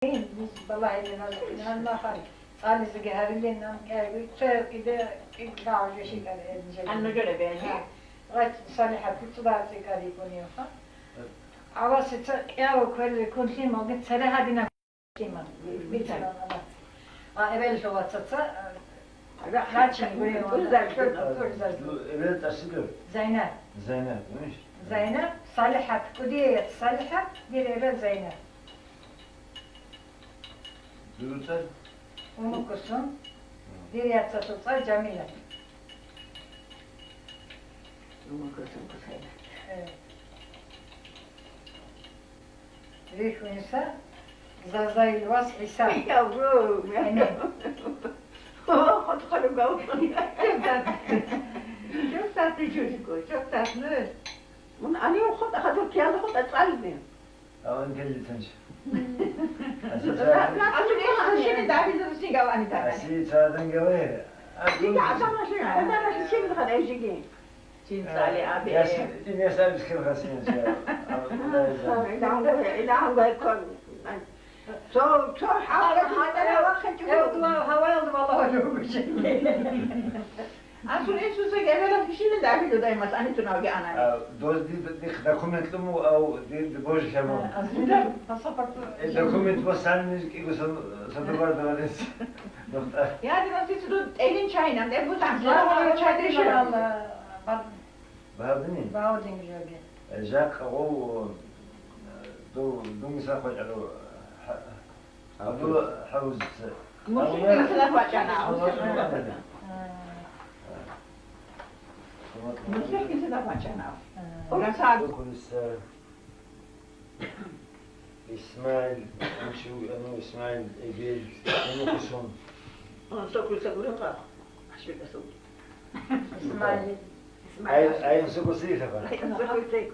Biz balayına inanma Alizi geherinden çöp ide gavcı şeker edince. Anne göre bence. Rat salihati tudarsı kari konuyorsa. Ama sıça ya o kadar konuşayım o gün salihadina konuşayım. Bir tane anlat. Aa evvel şu vatsatsa raçın buraya güzel güzel. Evet aşkım. Zeynep. Zeynep demiş. Zeynep salihat kudiyet salihat bir evvel Zeynep. Durutar. Onu kusun. Bir yatsa tutsa Cemile. Onu kızım kızıyla. Evet. Rihunsa Zazayl vas İsa. Yavrum Anne. Hadi kalın kavun. Çok tatlı çocuk o, çok tatlı. Bunu anıyor hadi kıyalı hadi çalmıyor. Aman geldi tanış. Şimdi daha bir duruşu gavani da. Asi çağırdın gavaya. Şimdi adamlar şey, adamlar şimdi kadar eşeği. Çin Salih abi. Dünya servis kırkasıyız ya. İlahım böyle kon. Çok havaya vakit yok. Hava aldı vallahi öyle bir şey. Aslında Yesus'a gelen kişinin de bir dayaması. Hani tunav bir ana. Doz di dokumentlu mu au di boş şamam. Aslında pasaportu. Dokument bu sen müzik igusun satır var da var. Nokta. Yani ben sizi de elin çayla da bu zaman Ya çay değişir. Allah. Bağırdın Bağ dinliyordu. Jacques o do misal koy alo. Abu havuz. Muhsin mesela bacana. Muhsin mesela bacana. Orası abi. Polis İsmail, أنا إسماعيل إبيل أنا كسون. Sokul bak. Şöyle sok. İsmail. أي نسوق سيخة بقى. Sokul.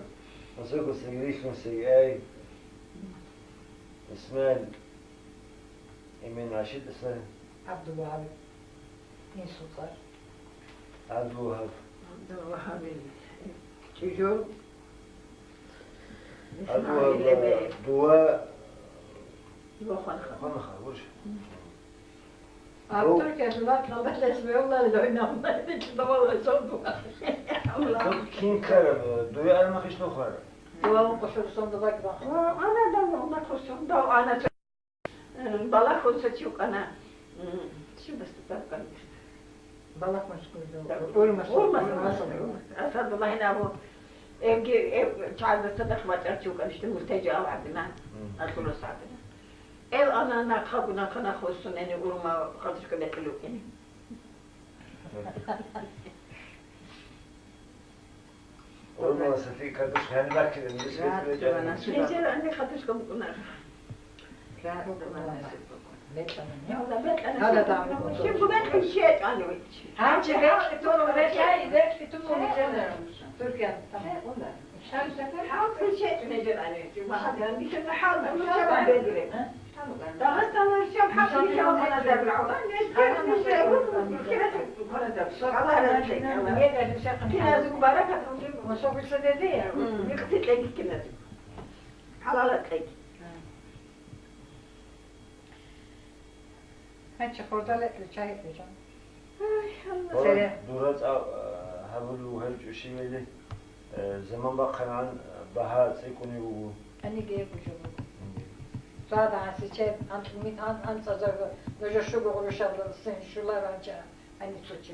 نسوق سيريخ نسي أي إسماعيل إمين عشيد إسماعيل Abdülvahab. Yusuflar. عبد الوهاب. Çocuğum. عبد الوهاب دواء Yok خنخة وش. Abdül Kesulat nöbetleşmiyorlar da oynamlar. Davalar çok dua. كين كرم دواء أنا ما خيش نخر. Duanın koşulu sonunda bak bak. Anadan ona koştum da ana balık koşu çok ana. Şimdi tutar kalmış. Balak meşgulü. Olmasın. Olmasın. Aslında yine bu ev çayda sadak maçar çok işte murteca vardı akıllı saatine. Ev anana kabına kana koşsun eni urma kalış kadar yok yani. Olmasa في kardeş hani bak biz Nece anne kalış kabına. Hadi tamam. Şimdi bu ben bir şey anlıyorum. Hangi renk tonu renk bütün bu güzeller. Türkiye tamam. Her sefer bir şey nece anne. Mahalleden bir şey hal bunu şaban bedire. Daha sonra şey hal bir şey bana da bırakın. Ne şey bu kira bana da. Allah razı olsun. Niye dedi şey? Kira mübarek olsun. Masofisi dedi ya. Yıktık kira. Halal ettik. Ben çikolatalı çay yapacağım. والله دورات هبلو هرج شيء ملي زمان بقى عن بهات سيكون يو Hani geyip uçurum. Zaten seçer antlimit ansaza böyle şu konuşabilirsin şular anca hani suçu.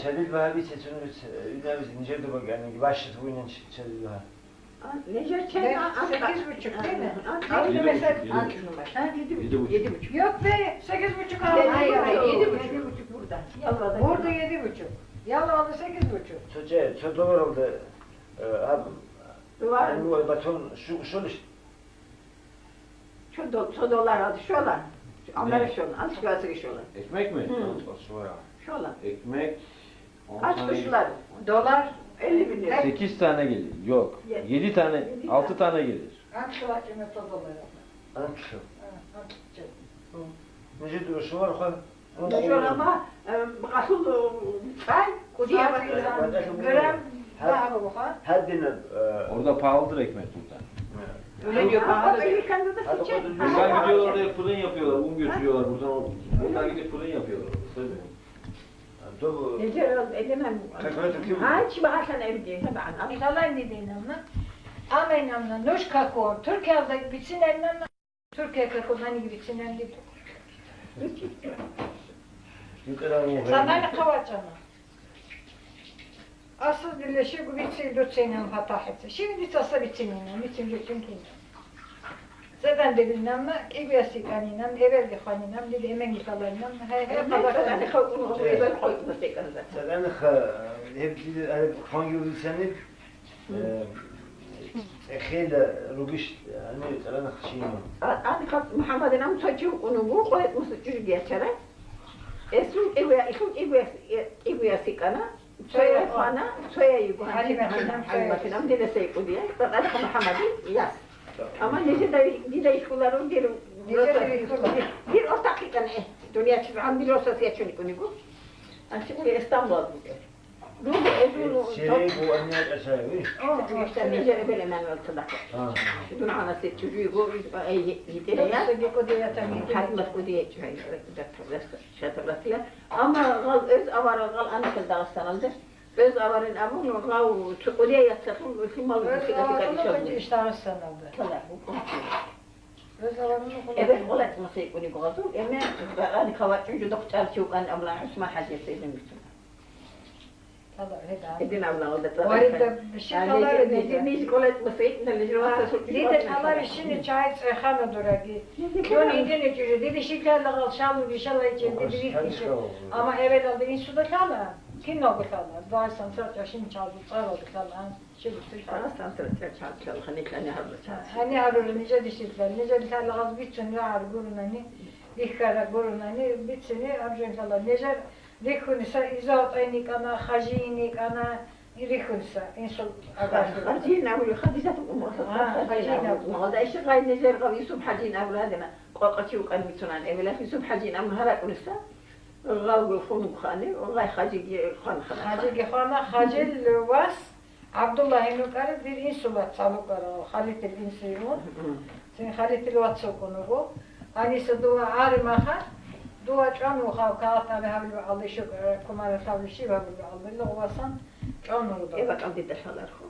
çedil bahabi seçin ünaviz nice de bak yani başlık bu inan çedil baha. Nece çek? 8,5 değil mi? Aynı mesela. 7,5. Yok be 8,5 aldı. Hayır, Hayır 7,5 burada. Burada 7,5. Yalova'da 8,5. Ço dolar oldu. Duvar. Yani bu baton şu işte. Şu dolar aldı, şu olan. Onları şu olan, az gazı şu olan. Ekmek mi? Sonra. Şu olan. Ekmek 10 Aç tane, kuşlar. Dolar 50 bin lira. 8 tane gelir. Yok. 7 tane, 6 tane gelir. kaç dolar kıymetli dolar. Ançı. Nice de şu var ha. Şu ama asıl ben kudiye Gören daha bu ha. Her din Orada pahalıdır ekmek burada. Öyle diyor. Pahalı diyor. Bunlar gidiyorlar oraya fırın yapıyorlar, un götürüyorlar buradan. Bunlar gidip fırın yapıyorlar. Tabii. تو Nece edemem. تكملت كيف Ha hiç bakarsan evde tabii. İtalyan dediğin ama. Amen amna. Noş kako. Türkiye'de bitsin elinden. Türkiye kako hani gibi içinden değil. يقرأ Sana ne kavacana? Asıl birleşik bu bitsin dörtseyle fatah etse. Şimdi tasa bitsin yine. Bitsin dörtseyle. Zaten dediğinden mi? İbiyası kaninem, evvelki kaninem, dedi emen yıkalarından mı? Her kadar Ben kalkın o yüzden koydum tekrar. الآن هب خانجي ولساني خيل روبشت يعني الآن خشينا Adı kalk Muhammed'in am çocuğu onu bu koyup musu çocuk geçere. Esun ibiyası kana. Soya kana, soya yugo. Halime finem, Halime finem dedesi yugo diye. Ben Muhammed'in yaz. Ama nece de işkuların bir ortaklık yani dünya çıkan bir asosiyasyon ikonugu. Şimdi İstanbul'da. Rubu ezulu شريك وأني الأساوي işte nece böyle men ortada. Dün anası çocuğu bu yitire ya. Hatmat o diye şatırlatıyor. Ama gal öz avara gal anakıl dağıstan aldı. Öz avarın amunu gal o diye yatsakın bu film alıp Öz avarını işte ağızdan aldı. Öz avarını Evet, olat nasıl ikoni boğazı. Ama hani kavatçı doktor çıkan abla Hüsma Hacı seyirmiştim. Edin abla oldu. Vardı bir şey kalar dedi. Neyse kolat masayı ne lejivasa soktu. dedi kalar işini çay xana duragi. Dön indin içeri dedi şekerle kal şalı bir şeyler için dedi. Ama evvel aldı insuda kala. Kim ne oldu kala? Daha sanat yaşını çaldı. Çar oldu kala. Şimdi Arastan çal hani hani hazır. hani arıyor nice dişitler. Nice dişlerle az bitsin ya ar gurunani. İhkara gurunani bitsin arjun kala. Nice Rikunsa izot aynik ana hajinik ana rikunsa insul agafir. Hajin avlu hadisat umur. Hajin ايش غاي نجر قوي يسوب حجين اولادنا قاقتي وقال متنان evla يسوب حجين ام هلا قلسا غاو خون خاني والله حاجي خان خان. Hacı Gehana Hacil was Abdullah ibn Karim bir insulat salukara Halit el-Insiyon. Sen Halit el-Watsokunu. Hani se dua arimaha dua çanu kağıtlar havlu aldı şu kumara savlı şey var aldı lovasan çanu da. Evet aldı deşalar xo.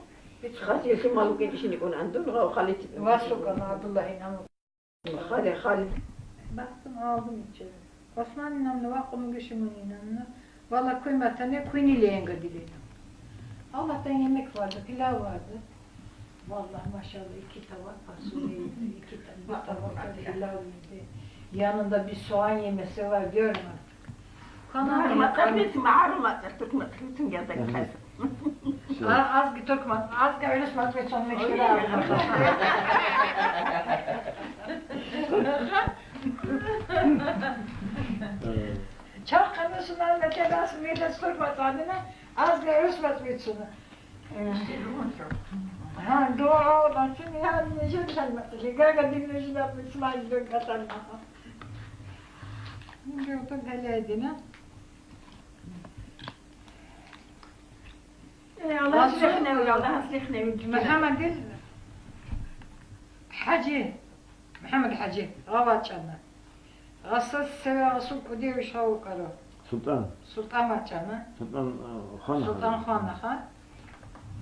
Xati şu malu ki işini kon andun غاو Halit Wasokan Abdullah'ın amı. Halit. Baktım aldım içeri. Osman'ın amına vakumu güçümün inanına. Valla kıymetta ne kuynileyen gadileyin. Allah'tan yemek vardı, pilav vardı. Vallahi maşallah 2 tabak fasulye yedi, 2 tabak da pilav yedi. Yanında bir soğan yemesi var, görme. ما قبلت معارمة ترك ما تركتن جزاك خير. Az bir Türkmen, az bir öyle smatvet son meşgul Çok kanısından ve tedas millet Türkmen adına az bir öyle smatvet sonu. Ha dua olan şimdi ya necil sanmatı. Gaga dinleyicin yapmış macun katan. Gördüm hele edine. Allah sihne ve Allah sihne ve Muhammed Hacı. Muhammed Hacı. Gavaçana. Asıl seve asıl kudiye şavu karo. سلطان Sultan Vaçana. سلطان خان Sultan Khan'a.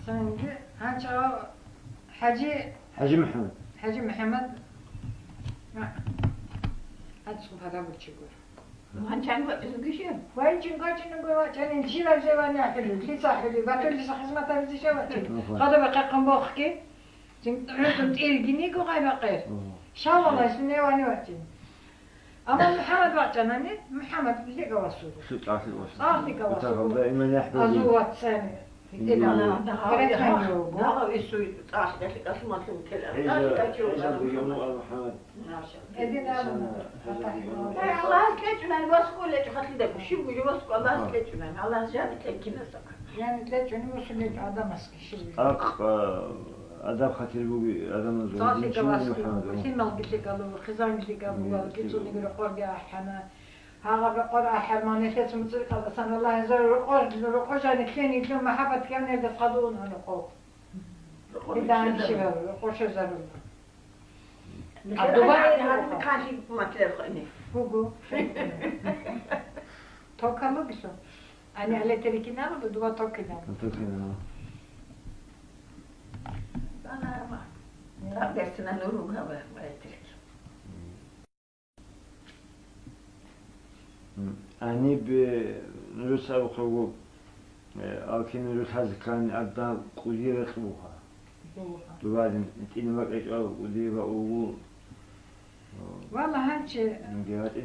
Şimdi hança Hacı حاجي محمد Hacı Muhammed Hacı Sultan Vaçıgır. Hançan var bizim kişi. Vay için kaçının bu vaçanın şiva zevani akıllı. Ki sahibi batıl hizmete bizi şevatı. Kadı bakakın bok ki. Çünkü rütüm ilgini ku kaybakır. Şavallah ismi ne vani vaçın. Ama Muhammed vaçana ne? Muhammed bize kavasuru. شو تعرف الوصف Ağzı kavasuru. دائما يحفظ Azu vatsani. Daha üstü taşlık asmasın kelam. Edin Allah keçünen vasku ile çıkartlı da bu. Şimdi bu vasku Allah keçünen. Allah ziyade tekine sakın. Yani de canım usulü adam askı şimdi. أق أدب خاطر بوبي أدم Taşı زوجين kavasuru. محمد Himal gitti kalı, kızan gitti kalı, gitti gibi korga ahana. Haga bir qora hermaniyet mutlu kalı. Sana Allah yazar kocanı keni tüm muhabbet kemne de kadın onu ko. Bir tane şey var, koşu zarur. Dubai hadi karşı makineler koyun. Hugo. Tokalı bir şey. Hani elektrikini aldı, duva tokini aldı. Bana ama. Tam dersine nuru kavga elektrik. Ani bir nurus avuqu alkin nurus hazkan adda qudira qbuha. Duvarın itini vakit al qudira ugu. Vallahi hançi.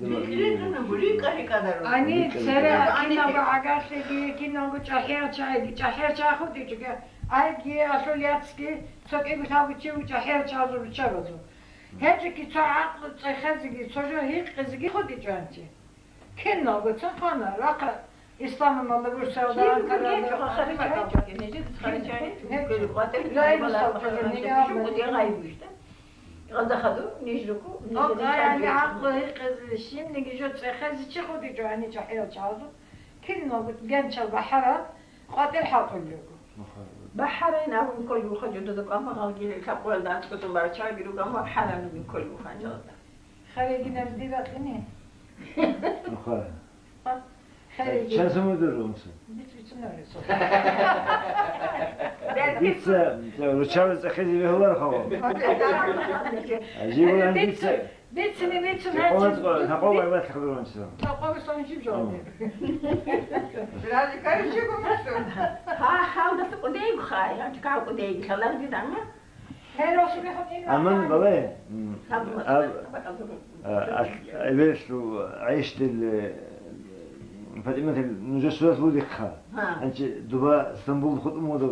Bilgilerini buraya kadar. Ani sera kinago agashe gi kinago çahya çay khudi çünkü ay ki asolyatski çok egutavu çu çahya çazu çazu. Hepsi ki çaqlı çahzigi çocuğu hiç kızgi khudi çançı. Kinago çafana raqa İslam'ın malı Bursa'da Ankara'da. Yani haklı kızı şimdi gidiyor çekezi çıkıyor diyor hani çahil çağırdı. Kim o genç bahara qatil hatırlıyor. بحرين أو كل وخجود ذوق أما قال كقول ده تكتب برا شاي بيروق أما حرام من كل وخجود. Xarigine dibat ne? Xarigine. Çası mıdır musun? Bütün öyle sor. Bitse, ruçalı çakıcı bir olar hava. Acı olan bitse. Bitsin Haqo var bak kadar olsun. Haqo sonucu yok. Biraz karışık olmuşsun. Ha da o değil xay. Artık o değil. Kalan bir ama. Her olsun bir hafif. Aman baba. Evet, عشت فاطمة المجسوات وديقها. أنت دبا اسطنبول خدمة وده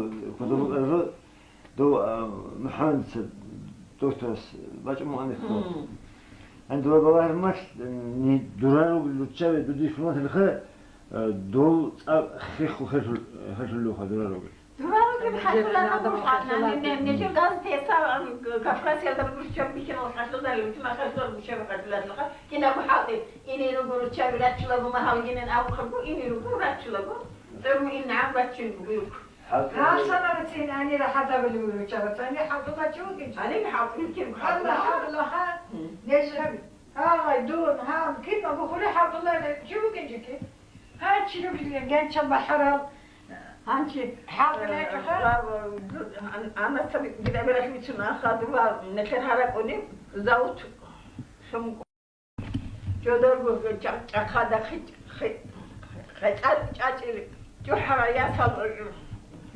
دو مهندس دكتور باش مهندس. عند دبا بظاهر مش دورانو لوتشابي بدو يفهمون الخا دول خيخ وخير دورانو. Duvarı gibi hatırlanmadım hatırlanmadım. Nece gazeteye Kafkasya'da Rusça bir kere olmuştu da bütün arkadaşlar bu şeye katıldılar. Yine bu halde iniri Rusça üretçiler bu mahallinin avukatı iniri üretçiler bu. Tabii inam üretçiler bu yok. Ha sana için hani rahat biliyorum çabuk. Hani hafıza çok iyi. Hani bir hafıza kim? Allah ha. Nece ha dun ha kim bu kule hafıza çok iyi ki. Ha çiğ bir genç bahar Hangi? Halkına çıkar. Ama tabii bir de böyle bir tane adı var. Ne kadar onu zavut. Şum. Jodor bu çakada çaçır. Juhara ya sal.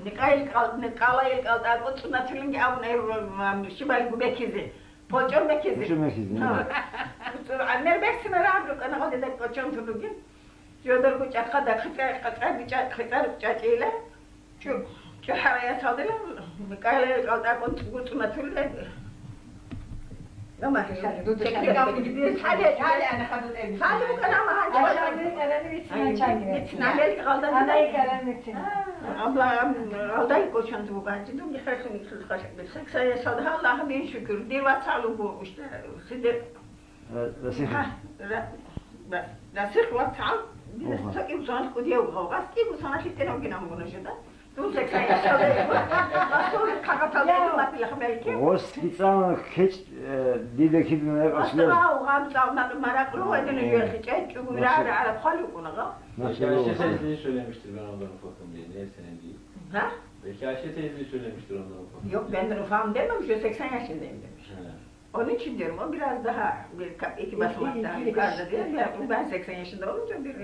Nikalayil kaldı. Otuna tülünge avun şimal bu bekizi. Poçon bekizi. Poçon bekizi. Anner beksine rahatlık. Ana o dedi poçon tülünge. Jodor bu çakada kıtar çaçıyla. Şu haraya saldılar. Nikalayil kaldı. Otuna tülünge. Ama teknik avun gidiyor. Hadi bu kadar ama hadi. Naleli kaldı. Allah'ım alday koşandı bu bence. Dur bir karşın ikisi kaşık bir seksaya saldı. Allah'a bin şükür. Dirvat sağlığı bu işte. Size Rasih. Rasih var sağ. Bir de imzanı kudiyor bu. Gasti bu sana şiddetine o gün bunu şurada. Dur seksaya saldı. Nasıl kakatalıydı bakıyla belki. Rost gitsam keç dideki dinler açılıyor. Aslında o gamzavlar meraklı o edin yiyor. Hiç çünkü ara ara kalıyor buna. Belki Ayşe teyzeyi söylemiştir ben ondan ufakım diye. Niye senin değil? Ha? Belki Ayşe teyzeyi söylemiştir ondan ufakım. Yok benden ufağım dememiş. 80 yaşındayım demiş. Onun için diyorum o biraz daha iki basamak daha yukarıda diyor. Ben 80 yaşında olunca bir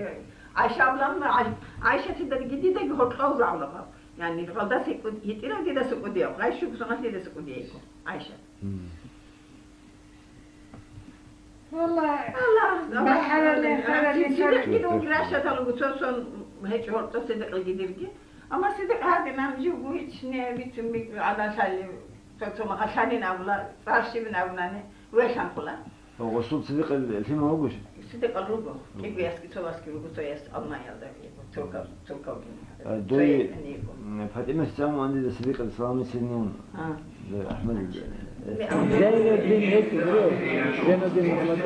Ayşe ablam var. Ayşe teyze gidiyor da hortka uzağlamam. Yani kalda sekut yitira diye de sekut diyor. Ayşe kusana diye de sekut diyor. Ayşe. Vallahi Allah Sidek gidi o güneşe talı son hiç hortta Sidek'e gidirdi. Ama Sidek hadi namcı bu hiç ne bütün bir adasalli Totoma hasanin avla, sarşivin avlanı veşan kula. Gostul Sidek film olmuş. Sidek alugo. Ki eski Sovaski rugo soyas Almanya'da Türk Doy Fatime Sami andi de Sidek Sami Sinun. Ahmed Zeynep bin hep biliyor. Zeynep bin Muhammed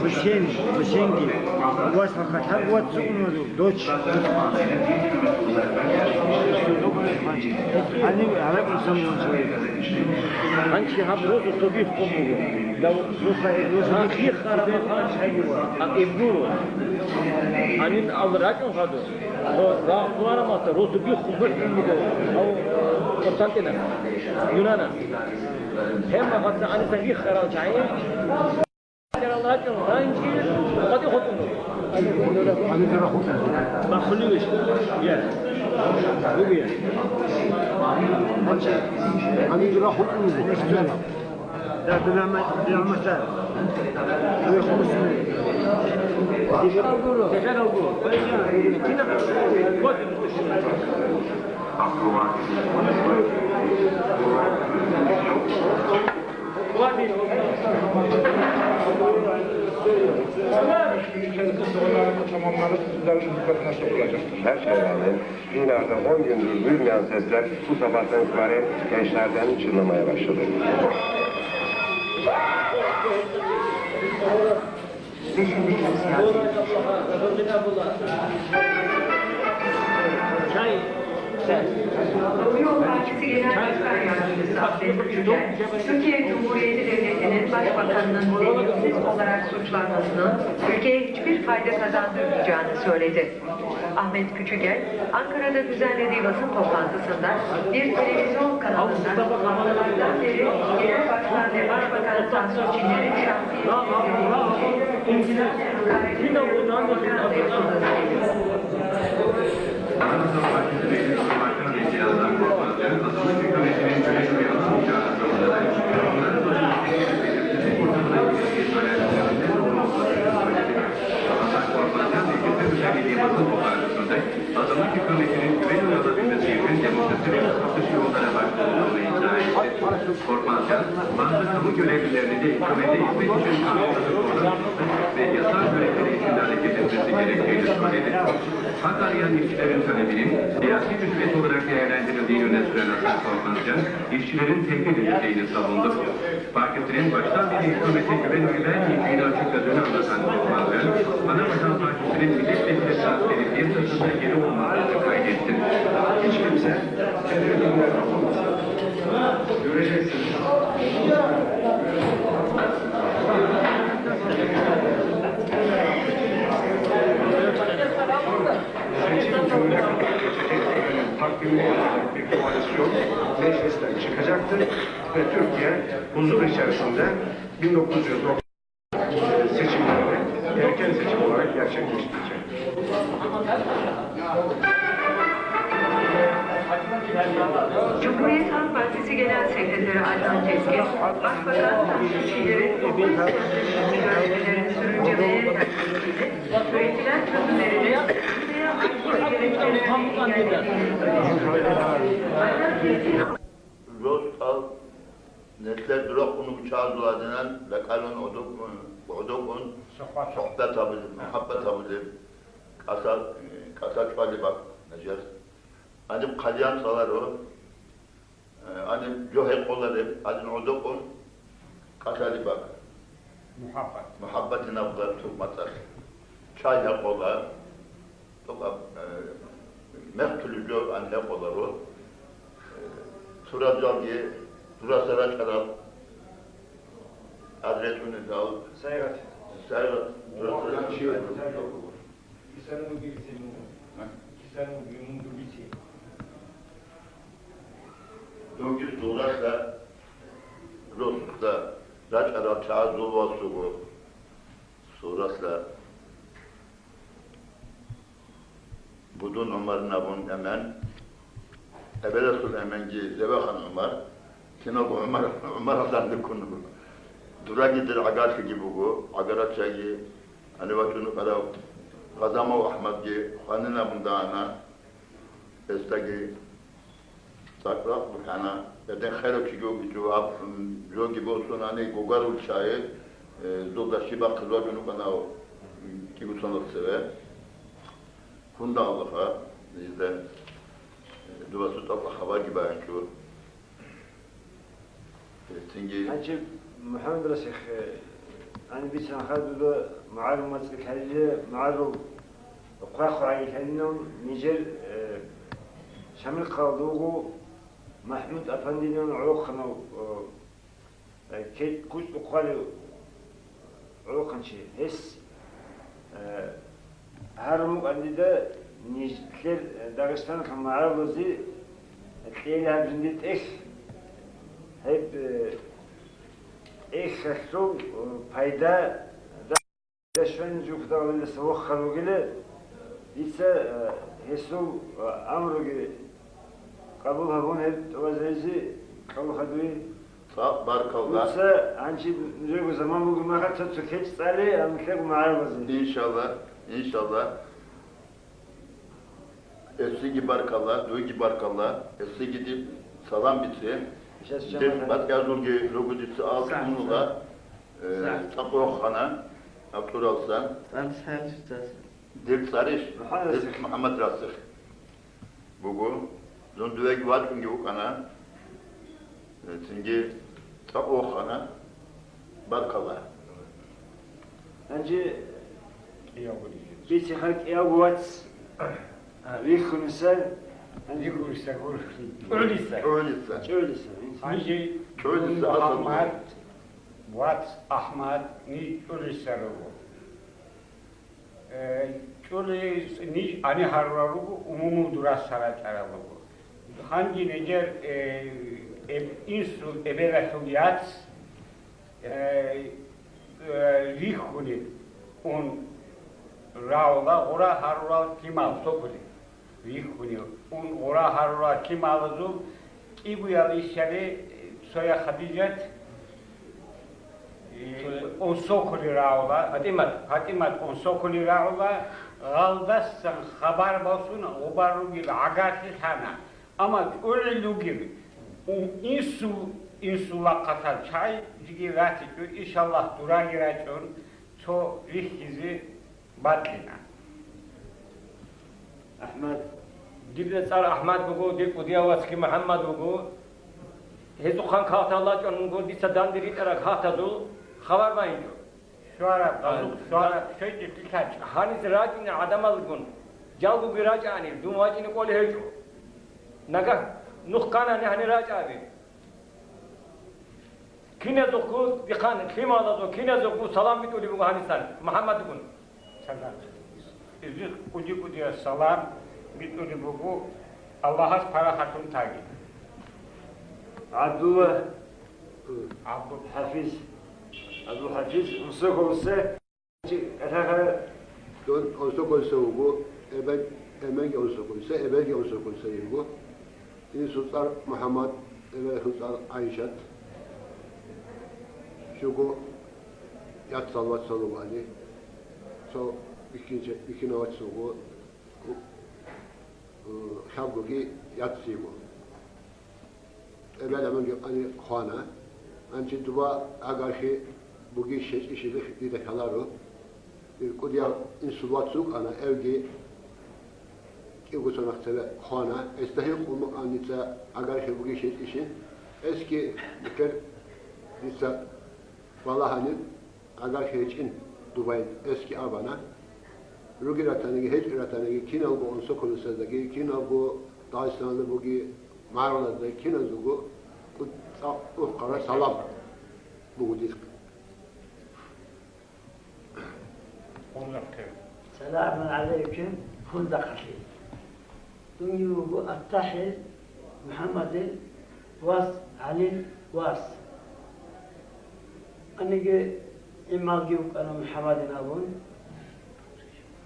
Hüseyin was fakat her what sunu Deutsch. Hani Arap insanı söylüyor. Hangi hamrozu tobi komugo. Da hangi karama hangi evguru. Anin avrajon hado. Ra kuara mata rozu bir khubur komugo. Au konstantena. Yunana. Hem hatta ani sangi khara chahiye. Avrajon hangi qadi khutunu. Mahluş. Ya. Bu bir. Hani dura hukmu istiyor. Ya dinamata. Bu konusunu. Tekrar oldu. Tamamlanıp sizlerin hizmetine sokulacaktır. Her şeye rağmen dünyada 10 gündür duymayan sesler bu sabahtan itibaren gençlerden çınlamaya başladı. Yol Partisi Genel Başkan Yardımcısı Ahmet Küçükel, Türkiye Cumhuriyeti Devleti'nin Başbakanının delilsiz olarak suçlanmasının ülkeye hiçbir fayda kazandırmayacağını söyledi. Ahmet Küçükel, Ankara'da düzenlediği basın toplantısında bir televizyon kanalında haftalardan beri Genel Başkan ve Başbakan Tansu Çiller'in şahsi ilgilenle hakaret edilen propaganda yapıldığını söyledi. Azınlık hükümetinin güven uyulabilmesi için demokrasi ve satış yollara başvurulduğunu iddia etti. Korkmazcan, bazı kamu görevlilerini de hükümete hizmet için kanunları kullanması ve yasal görevleri için hareket etmesi gerektiğini söyledi. Hak arayan işçilerin talebinin siyasi rüşvet olarak değerlendirildiğini öne süren Hasan Korkmazcan, işçilerin tehdit edildiğini savundu. Partisinin baştan beri hükümete güven oyu vermeyeceğini açıkladığını anlatan Korkmazcan, Anavatan Partisi'nin milletvekili transferi piyasasında geri olmadığını kaydetti. Hiç kimse kendini göreceksiniz. Seçim gününe kadar geçecek takvimi olacak bir koalisyon meclisten çıkacaktır ve Türkiye huzur içerisinde 1990 seçimlerini erken seçim olarak gerçekleştirecek. Cumhuriyet Halk Partisi Genel Sekreteri Adnan Keskin, Başbakan Tansu Çiller'in okul sözleşmesi görevlilerini sürüncemeye yaklaştığını, üretilen çözümlerini veya aktif gerekçelerini engellediğini söyledi. Adnan Keskin, Rostal netler durak bunu bıçağı duadenen lekalon odokun sohbet abilir, muhabbet abilir kasa çuali bak necer adım kalyan salar o adım johe kolları adım odokun kasali bak muhabbetin abla tutmatar çay yakolar toka mektulü jo anne kolar o Suracağım diye Surasara kadar adresini de al. Sayrat. Sayrat. Döngü Suras'la Rosus'la Raçara Çağzul Vasubu Suras'la Budun Ömer'in abun hemen Ebelesul emengi Zebehan Ömer, Kinabu Ömer Hasan'dı konu. Dura gidir agarşı gibi bu, agaratçayı, hani vatunu kadar Kazama Ahmet ki, Hanina bundağına, Estagi, Sakra Bukhana, Eden Khayrok Şigo Bicuab, Jo gibi olsun hani Gogarul Çayı, Zolda Şiba Kızvacunu kadar gibi sonrası sever. Funda Allah'a, bizden Duvası topla hava gibi şu. Tingi. Anca Muhammed Rasih, hani bir sene kadar معلومات الحاجة معلوم قاخو على كأنهم نيجر شامل قاضوغو محمود أفندينا عروقنا kuş ukali okançı hes her muqaddide nijtler Dağıstan kamarabızı teyler zindet hep خسروا فايدة دشمن جوف دولة سوق خلوقله لسه هسو أمره قبول هون هاد وزيزي قبول خدوي بارك الله. لسه عنشي نجيب زمان بقول ما خدت تسكت صالي أنا كده معاه وزيزي. İnşallah, inşallah. Eski barakallah, duy barakallah. Eski gidip salam bitir. Bat yazılgı rogudisi altınla Tapokhana Abduralsan Dil Sarış Muhammed Rasık Bugün Zondüvek var çünkü bu kana çünkü Tapokhana Barkallah Önce bir çıkak yavuz Vikunisel Öyleyse. Öyleyse. Hangi Öyleyse Ahmet, Vat Ahmet, ni öyleyse bu. Öyleyse ni ani harvaru umumu duras sarat arabu. Hangi necer insul ebelatuliyat rihuni un raula ora harval kimal topuli. Vihuni un ora harura kim aldı ki bu yalı işleri soya Hadicet on sokuli raula hatimat on sokuli raula galdasan haber basın o baru gibi agati sana ama öyle gibi insula katar çay gibi vakit inşallah dura gireceğim çok rihkizi badlina Ahmet Dibne sar Ahmet bugu, dib udiya vaski Muhammed bugu. Hezu khan khata Allah canın go disa dandiri tara khata du khabar mayın. Şu ara şey dikkat. Hani ziracine adam algun. Jalgu biracani dumacini kol heju. Naga nukhkana ne hani racabi. Kine zoku dikhan kima da zo kine zoku salam bituli bugu hani san Muhammed bugun. Selam. İzir udiya salam bituli bugu Allah'a para hatun tagi. Abdullah Hafiz Musa olsa atağa olsa koysa bu emek olsa koysa ebedi olsa koysa bu Sultan Muhammed ve Sultan Ayşe şu bu yat salvat salı vali so ikinci navat bu şabgogi yat sigo evvel hemen hani khana ançı duba agaşı bugi şeş işi de kalaro kudiya insuvatsuk ana evgi ki bu sonaktele khana estahik umu anita agaşı bugi şeş işi eski bir disa vallahi agaşı için Dubai eski abana Rugiratani hiç üretani kina bu onsa konusundaki kina bu Dağistan'da bugi Marola'da kina zugu o karar salam bu disk. Selamun aleyküm Fundakati. Dünya bu Attahil Muhammed'in Was Halil Was. Anige imam gibi ana Muhammed'in abun.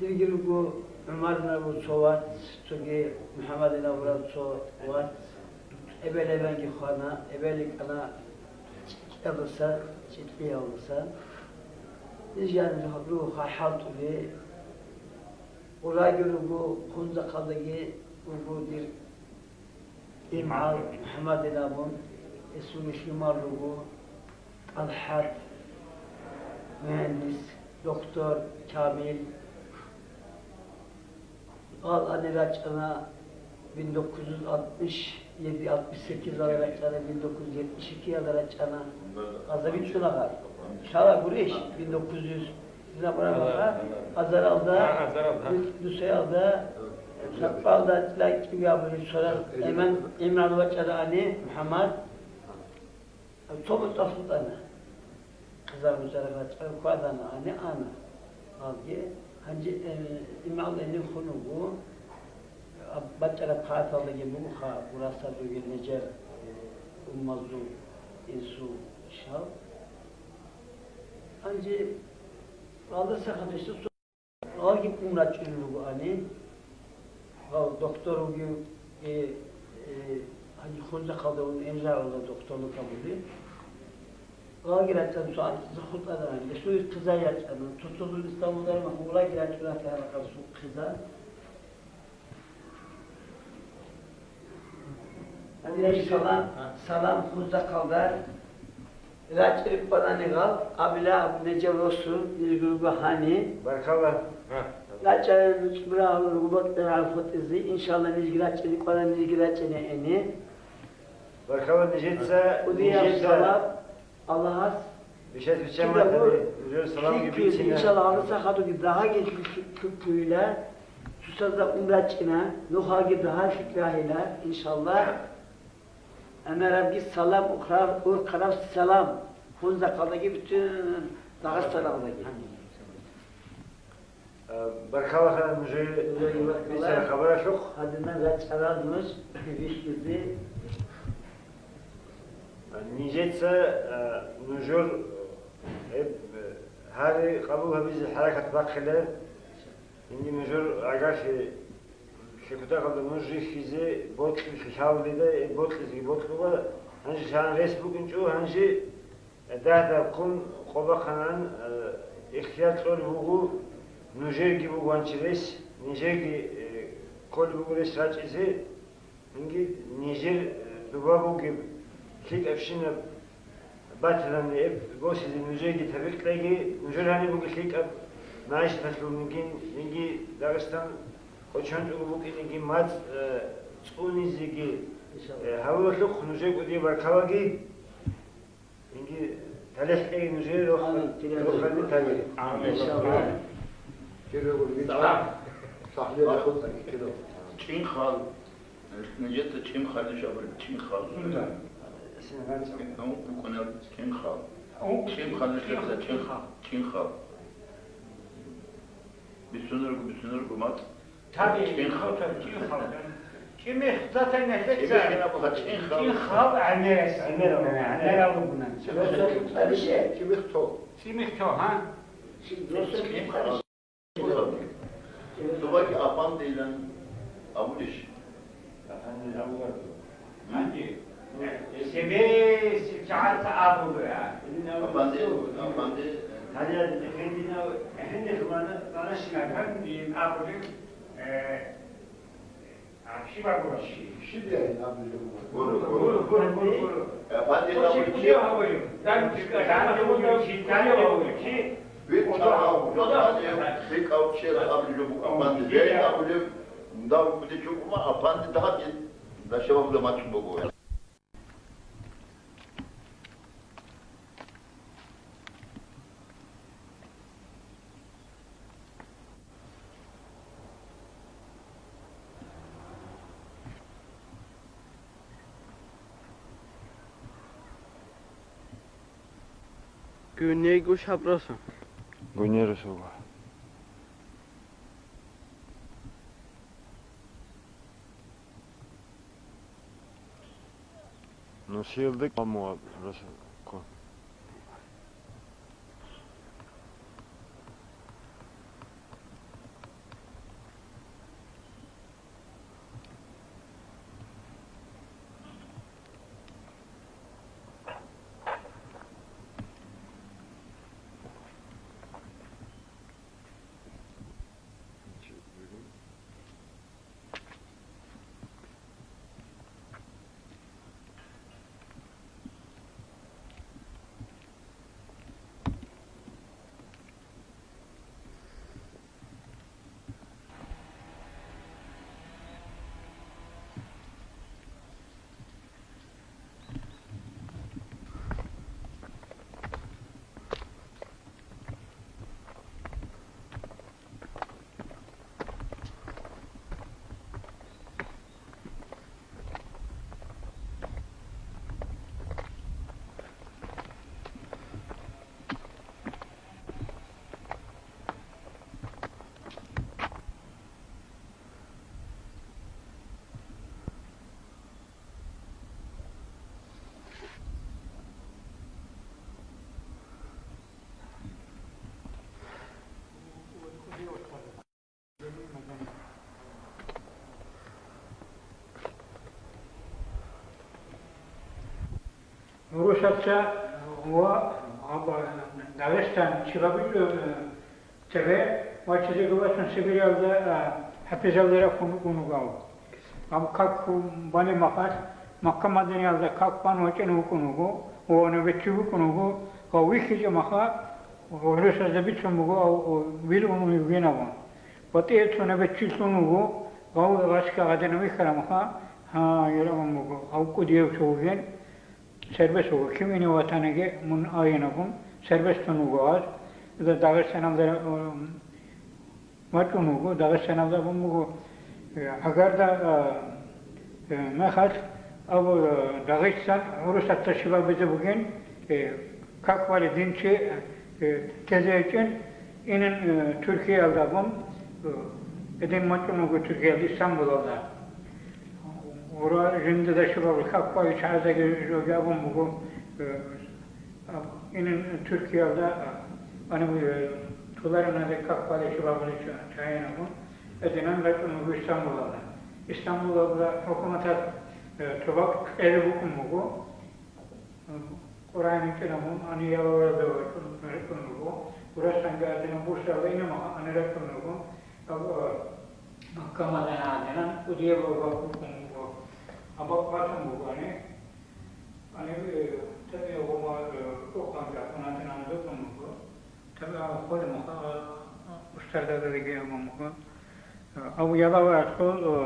Dirgir bu Ömer'in abu soğat, çünkü Muhammed'in abu soğat. Ebele bengi khana, ebelik ana alırsa, ciddi alırsa. Yani ruha hatuli. Oraya göre bu Kundakadaki bu bir imam Muhammed'in abun. Esul-i Şimarluğu, Alhat, mühendis, doktor, Kamil, Al-Aniraç'ına 1967-68 Aniraç'ına 1972 Aniraç'ına Azabit Sunakar. Şala Gureş 1900 Zinabra'na Azaral'da Düseyal'da Sakbal'da Tilak gibi yapılır sonra hemen İmran Vaçarani Muhammed Somut tasutana. Kızar mücadele çay kuadana ani ana. Algi hangi imallenin konu bu. Batara paratalı gibi bu ha burası bir necer ummazu insu şal. Hangi aldı sakatıştı algi umrat bu ani. Doktor gibi hani Hunza kaldı onun imza oldu doktorluk kabulü. Ola gireceksin şu an zıhut adamı. Şu kıza yapacaksın. Tutulur İstanbul'da ama ola gireceksin şu kıza. Hadi salam Hunza kaldı. Raçırık badanı kal. Abila nece olsun. İlgili hani. Barakallah. Raçırık bravo. Rubat alfat izi. İnşallah nizgiraçırık badanı nizgiraçırık eni. Barakallah necetse. Udiya salam. Allah'a bir şey söyleyeceğim tabii. Salam gibi içine. İnşallah alırsa hadu daha genç küpüyle susazda umraçına nuhagi daha fikrahıyla inşallah Ömer Rabbi salam ukrar karaf salam Hunza kaldaki bütün Dağıstan'daki. Barakallah müjde bir sene habere çok. Hadinden raçalarmış vişkizi. Nicetse nujur هذه قبلها بيجي حركة بقلة إني نجور عقاش شكوتا قبل نجري خيزة بوتل في حاولي ده بوتل في بوتل هو هنجي شان فيسبوك نشوف هنجي ده بكون قبل خنان اختيار كل بوجو نجري بوجو هنشريس نجري كل بوجو ليش راج إزاي إنجي نجر دبابو Klik efşine batıran ev boşluğu müzeye gitmek lagi müzerhane bu klik ab maaş tasarruf ningi Dağıstan koçan bu ningi maz çunizgi havalık müzeye gidiyor bakavagi ningi talihli müzeye rohani tabii. İnşallah. Salam. Sahiye yakın kilo. Çin khal. Necdet Çin khal şabır Çin khal. Não, quando eu tinha khal. Tinha khal nişte tinha khal. Bir sınır kumat. Tabii. Tinha khal. Kimi zaten nefret Tinha khal annes. Anne alımına. Bir şey. Kimi to ha? Duvaki apan değilen avuliş. Hangi? Sebe sibçaat abu ya. Afandi. Hadi efendine efendi bana şimdi efendim abu akşi var burası. Şimdi abi Guru. Afandi O şey havayım. Ben bunu şiddetli havayım ki bir kavşer abli bu afandi değil abli da bu de çok ama afandi daha da şevabla maç bu. Güney kuş habrası. Güney Resulullah. Nasıl yıldık ama Resulullah. Rusatça o Dagestan çıkabildi tebe vaçıda gıvasın Sibiryalı'da hapizallere konu kaldı. Ama kalk bana makat Makka Madaniyal'da kalk bana vaçını konu o nöbetçi konu o wiki maka o Rusatça bir çubuğu o bir onu yuvena var. Pati et nöbetçi konu o başka adını bir karamaka ha yaramam bu o kudiye çoğuen serbest olur. Kimini vatanıge mun ayınakun serbest olur. Da Dağıstan'da matumugu Dağıstan'da bumugu agar da mehat abu Dağıstan Rusat'ta şiva bize bugün kakvali dinçi teze için inin Türkiye'de bum edin matumugu Türkiye'de İstanbul'da orada şimdi de şiva kakvali çağda geliyor bumugu inin Türkiye'de hani tularına da kakvali şivabını çayına bu edinen rakamı İstanbul'da. İstanbul'da hükümete tubak evi hukumu Kur'an-ı Kerim'in hani yalılarda var bu. Burası geldiğinde Bursa'da inama hani rakamı mahkemeden adenen bu diye baba hukumu bu. Ama bakın bu hani tabii o okuyacak ona denen hukumu bu. Tabii o koyma ustalarda da geliyorum bu. Abu Yalava atıl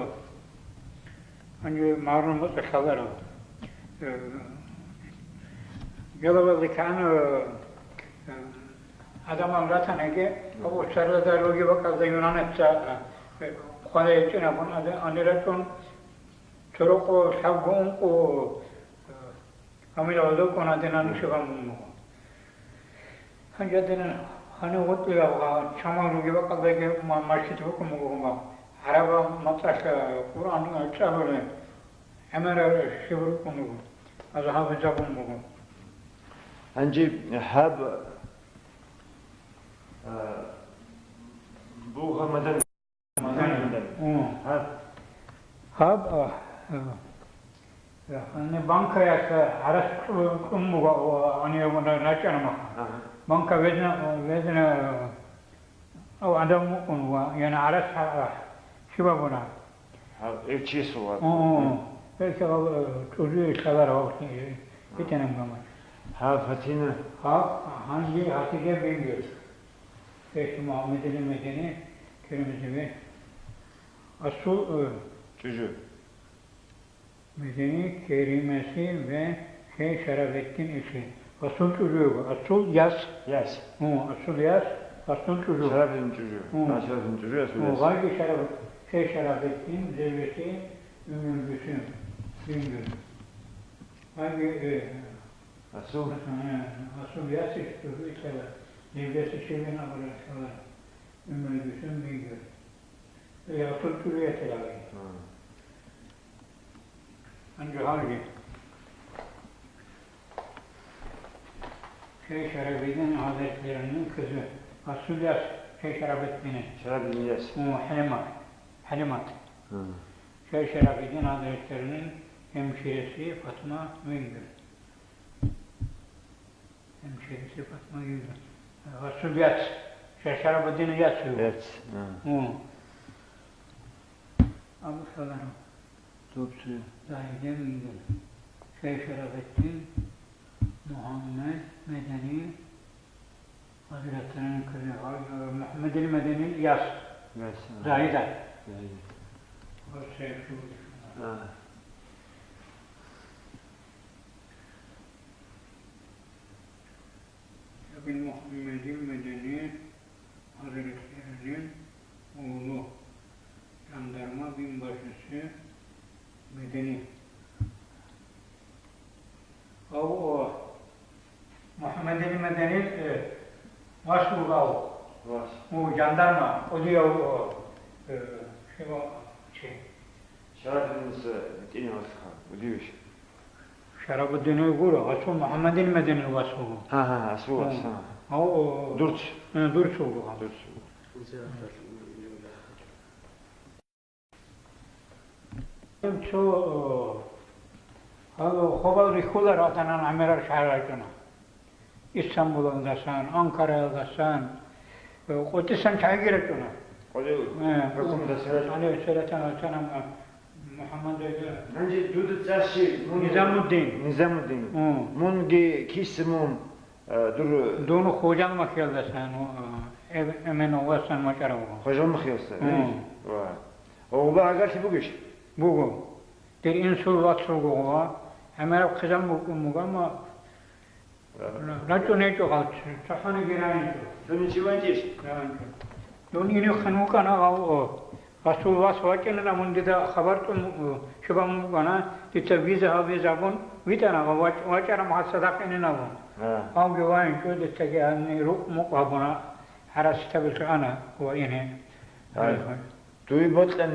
hani marumut aşağılar o. Yalava'da kanı adam anlatan ki o ustalarda logi bakalda Yunan etsa kone için abun aniratun çoroko şavgun ko amila oldu kona denen şivan mu. Hangi denen hani otluya çamar logi bakalda ki marşit hukumu kuma araba matraka Kur'an'ın açarı hemen şivru konu azhabı zabun mu. Anci hab bu hamadan hab hani bankaya haras kumu hani ona naçanma banka vezne o adam konu yani haras şiva buna evçisi var. Belki çocuğu kadar vakti bitenem ama. Ha Fatina. Ha hangi Hatice Bingöl. Şeyh Muhammed'in Medeni Kırmızı ve Asul çocuğu. Medeni Kerimesi ve Şeyh Şerafettin eşi. Asul çocuğu. Asul yaz. Yaz. Asul yaz. Asul çocuğu. Şerafettin çocuğu. Şerafettin çocuğu Asul yaz. Hangi Şeyh Şerafettin devleti Ümmül Gülsüm. Bingöl. Hangi Asul yaz çocuğu içerler. Devleti şeyin abone Ümmül Gülsüm Bingöl. Asul çocuğu yeterler. Ancak hangi? Şeyh Şerafettin Hazretlerinin kızı. Asul yaz Şeyh Şerafettin'in. Şerafettin yaz. Halimat. Şeyh Şerafettin Hazretlerinin hemşiresi Fatma Bingöl. Hemşiresi Fatma Bingöl. Asul yaz. Şeyh Şerafettin'in yaz. Evet. Abu Salam. Topçu. Zahide Bingöl. Şeyh Şerafettin Muhammed Medeni Hazretleri'nin kızı Muhammed el-Medeni Yas. Zahide. O Şeyh Şerafettin. Bin Muhammed el-Medeni Hazretleri'nin oğlu jandarma binbaşısı Medeni. O Muhammed el-Medeni Vasfı o jandarma o diyor o Şerafettin Medeni Vasfı. Bu diyor. Şerafettin Uygur'u, Asul Muhammed el-Medeni Vasfı. Asul Vasfı. O Durç. Durç oldu. Çoğu Hobal rikular atanan amiral şehirlerine. İstanbul'dasan, Ankara'dasan, Kudüs'ten çay gerek ona. Hükümde söyledim. Hani söyleten Muhammed öyle. Hangi dudu taşı? Nizamuddin. Mungi kisimum dur. Donu hocam makiyaldasan, emin olasın maçara bu. Hocam makiyaldasan. Vay. O bu agar ki bu güç. Bu. Der insul vatsul bu. Hemen kızam bu ama Racu ne çok alt. Sahane girayım. Senin çivancı. Don ini khanu kana o. Rasul vaswaken na mundida khabar to shubam kana titaviza habizabun vitana wachara mahsadaqin na bu. Am gewain ko de tage anni ruq muqabuna harastabil ana wa ini. Duy botlan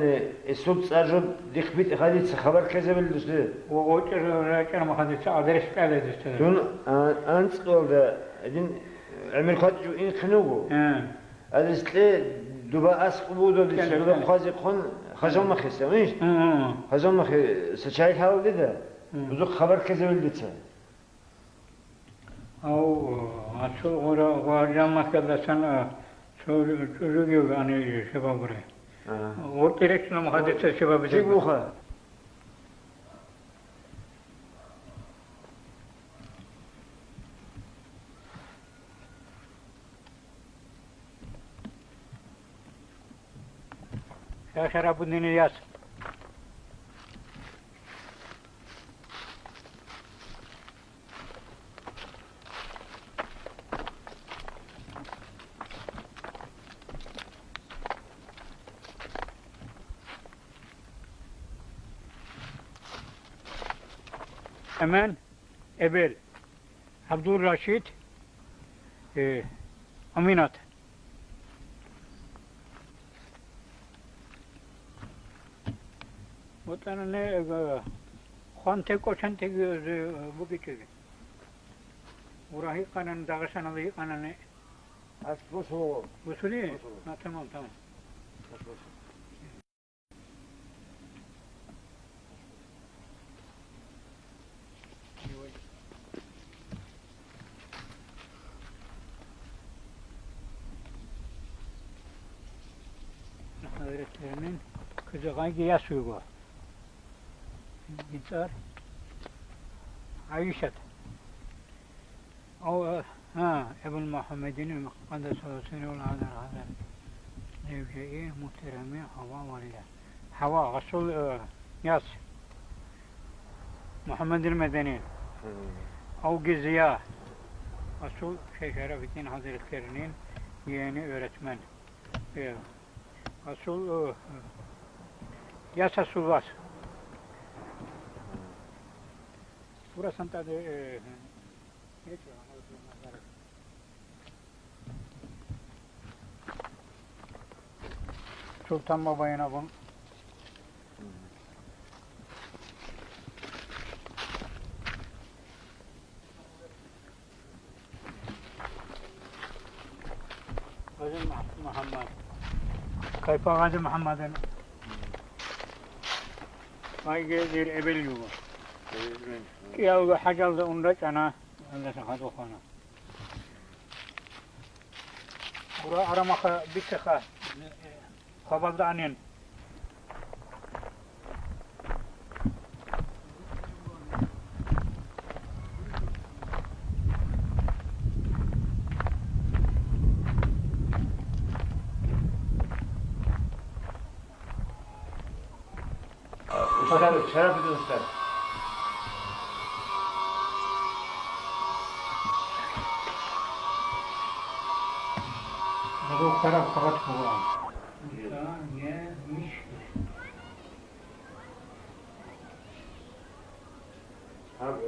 esut sarjud dikhbit hadis khabar kezebil düştü. O çara mahadis adres kale düştü. Dun antsqolda edin Amerikat ju in khnugu. Adresle duba asqubudo dis duba qazi qon khajam makhisa mish. Khajam makh saçay havdi da. Buzu khabar kezebil ditse. Au asul ora wajam makalla sana çocuğu yani şebabure. O direksiyonu muhaddese şebabı. Çıkbuha. Ya şarabı dini yaz. Hemen Ebel, Abdülraşid, Aminat. Bu tane ne? Juan tek oçan tek bu geçiyor. Burayı kanan, Dağıstan'ı kanan ne? Az bu Bu değil. Tamam. Hazretlerinin kızı hangi yasuyu bu? Gitar. Ayşet. O Ebu Muhammed'in Mukaddes Hüseyin'e olan hazır. Nevceyi muhteremi Hava valide. Hava Resul Yas. Muhammed'in Medeni. O Giziya. Resul Şeyh Şerefettin Hazretlerinin yeğeni öğretmen. Resul Yas Resul Vas. Burası tadı Sultan Baba'yına bunu Gazi Muhammed Kayfa Gazi Muhammed'in Ay gelir ebel yuva Ya hacal da unraç ana Allah sakatu khana Bura aramaka bitaka Kabalda anen Şeref edin usta. Bu taraf fakat bu an. Ne miş. Abi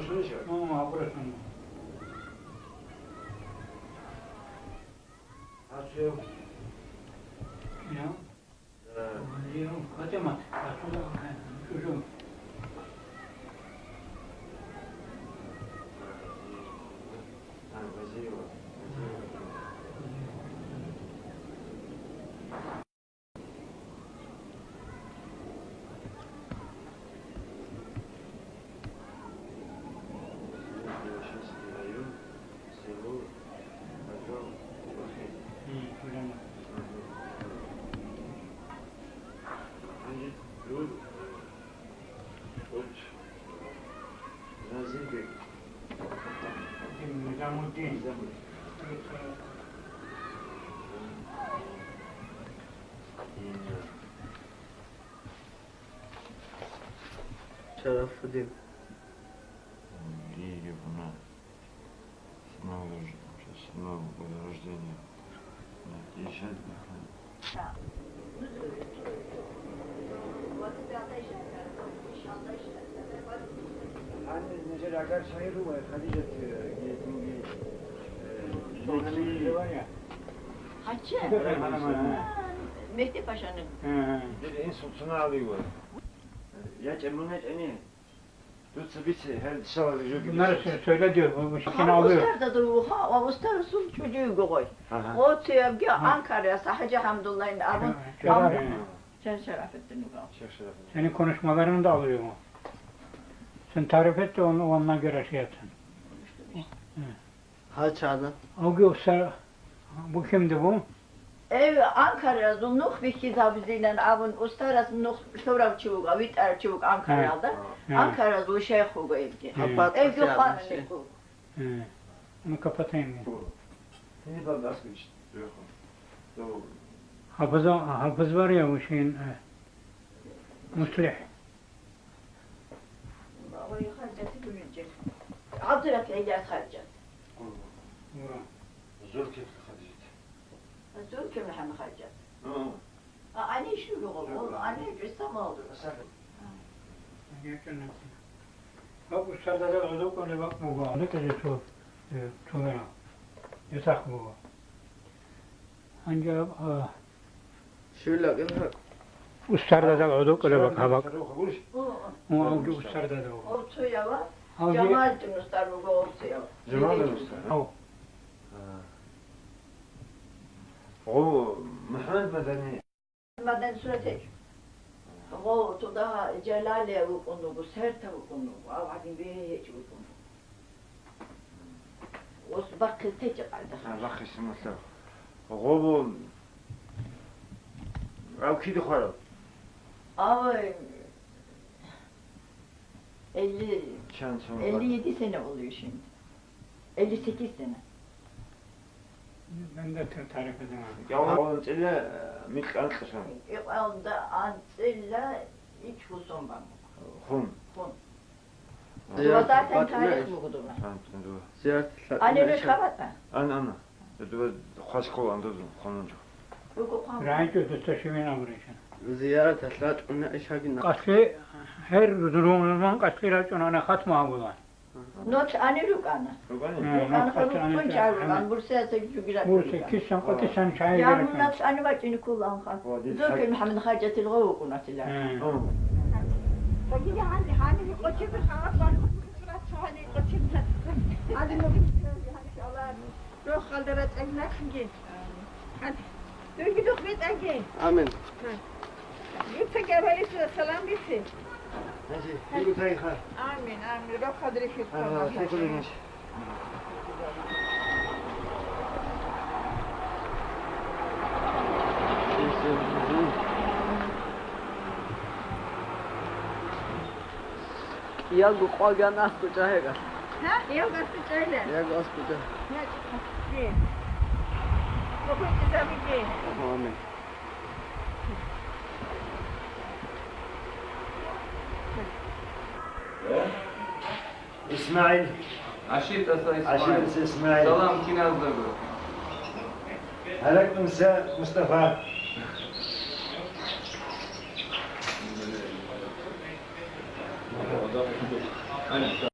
şunu şey. Operasyon. Açıyor. Ya. Diyorum kaçamaz. Çocuğum. Nizamuddin. Şerefudin. И бuna sınav rождения. Yaşadı. Anne necə agar şair var, Hadice yetimli var ya. Hacı. Mehdi Paşa'nın. En sultunu alıyor. Ya cemune eni. Tutsa bitse her dışarı alıyor. Bunları söyle diyor, bu şekilde alıyor. Avustar'da da ruha, Avustar sul çocuğu koy. O sevgi Ankara'ya Hacı Hamdullah'ın abun. Sen Şerafettin'i kal. Senin konuşmalarını da alıyor mu? Sen tarif et de onu ondan göre şey yapsın. Haç adam. O göster, bu kimdi bu? Ev Ankara Nuh bir kitabıyla abun ustarası Nuh sonra çubuk, avit çubuk Ankara'da. Ankara Nuh şeyhu evdi. Ev yukarı. Onu kapatayım. Şimdi ben nasıl işte? Yok. Hafız var ya bu şeyin Muslih. Babayı Hacet'i bilecek. Abdülhak Eyyar Hacet. Zülkifli Hadice. Zülkifli hem Hacet. Anne şu yok oğlum, anne cüssam oldu. Bak bu sardada olduk ona bak bu var. Ne kadar çok tuğla. Yasak bu. Ancak Şöyle gel. Ustardada olduk öyle bak ha bak. O avcı ustardada o. O suya var. Cemalettin Ustar bu o suya var. Cemalettin Ustar. O Mehmet Medeni. Maden surete. O to da Celale onu bu serta onu. Avadin bir hiç onu. O bak tek kaldı. Ha bak işte mesela. O bu Avki de xarab. Ay 50 Çan 57 sene oluyor şimdi. 58 sene. Ben de tarif edemem. Ya onun içinde mik antlışan. Onda Antilla hiç husun var. Hun. Hun. Bu zaten tarih mi okudu? Ziyaret. Anne ne kapatta? Ana. Du xas qolandı qonuncu. Rahat ödüste şeyine vuruşan. Ziyaret etlat onu eşagin. Kaslı her durumundan kaslı ona katma bulan. Not anne Lukana. Lukana kalın çağırılan Bursa'ya güzel. Bursa kişen katisan çay Ya gerek. bunlar anne bakını kullan kan. Zülkü Muhammed Hacetil Gavuk unatırlar. Fakir hani koçu bir kanat var. Hani koçu bir. Hadi Allah. Ruh kaldırat ekmek ki. Hadi. Dur gidip bit ege. Amin. Yüksek evveli selam bitsin. Hadi. Bir tane khar. Amin amin. Ruh kadri fit. Teşekkür ederim. Ya bu qogan as kucaga. Ha? Yok aslı söyle. Ya as kucaga. Ne çıktı? Bakın güzel bir şey. Amin. İsmail. Aşit asa İsmail. Aşit İsmail. Salam kinazda bu. Halak Musa Mustafa. Aynen.